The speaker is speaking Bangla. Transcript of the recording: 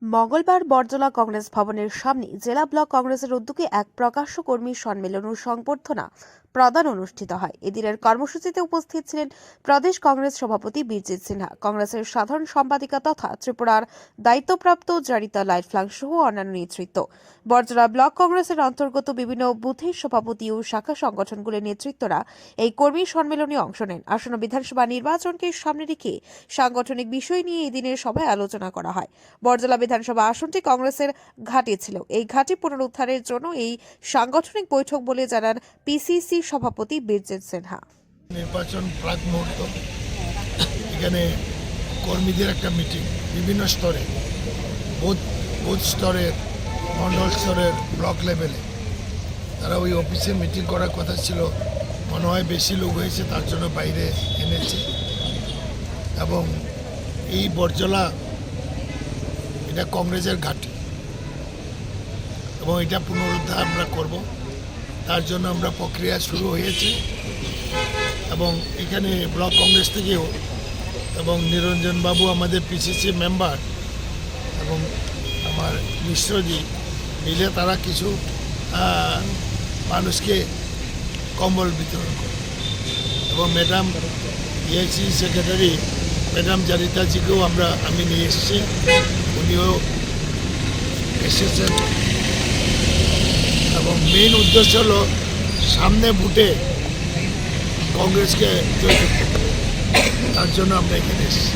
মঙ্গলবার বরজলা কংগ্রেস ভবনের সামনে জেলা ব্লক কংগ্রেসের উদ্যোগে এক প্রকাশ্য কর্মী সম্মেলন ও সংবর্ধনা প্রদান অনুষ্ঠিত হয়। এদিনের কর্মসূচিতে উপস্থিত ছিলেন প্রদেশ কংগ্রেস সভাপতি বীরজিৎ সিনহা, কংগ্রেসের সাধারণ সম্পাদিকা তথা ত্রিপুরার দায়িত্বপ্রাপ্ত জরিতা লাইটফ্লাং সহ অন্যান্য নেতৃত্ব। বরজলা ব্লক কংগ্রেসের অন্তর্গত বিভিন্ন বুথের সভাপতি ও শাখা সংগঠনগুলির নেতৃত্বরা এই কর্মী সম্মেলনে অংশ নেন। আসন্ন বিধানসভা নির্বাচনকে সামনে রেখে সাংগঠনিক বিষয় নিয়ে এই দিনের সভায় আলোচনা করা হয়। বরজলা বিধানসভা আসনটি কংগ্রেসের ঘাঁটি ছিল। এই ঘাঁটি পুনরুদ্ধারের জন্য এই সাংগঠনিক বৈঠক বলে জানান পিসিসি সভাপতি বীরজিৎ সিনহা। নির্বাচন প্রাক মুহূর্ত, এখানে কর্মীদের একটা মিটিং বিভিন্ন স্তরে, বুথ স্তরের, মন্ডল স্তরের, ব্লক লেভেলে তারা ওই অফিসে মিটিং করার কথা ছিল। মনে হয় বেশি লোক হয়েছে, তার জন্য বাইরে এনেছে। এবং এই বরজলা এটা কংগ্রেসের ঘাঁটি এবং এটা পুনরুদ্ধার আমরা করব। তার জন্য আমরা প্রক্রিয়া শুরু হয়েছে এবং এখানে ব্লক কংগ্রেস থেকেও এবং নিরঞ্জন বাবু আমাদের পিসিসি মেম্বার এবং আমার মিশ্রজি মিলে তারা কিছু মানুষকে কম্বল বিতরণ করে এবং ম্যাডাম ইএসি সেক্রেটারি ম্যাডাম জারিতাজিকেও আমি নিয়ে এসেছি, উনিও এসেছেন। এবং মেইন উদ্দেশ্য হলো সামনে ভোটে কংগ্রেসকে জয় করতে, তার জন্য আমরা এখানে এসেছি।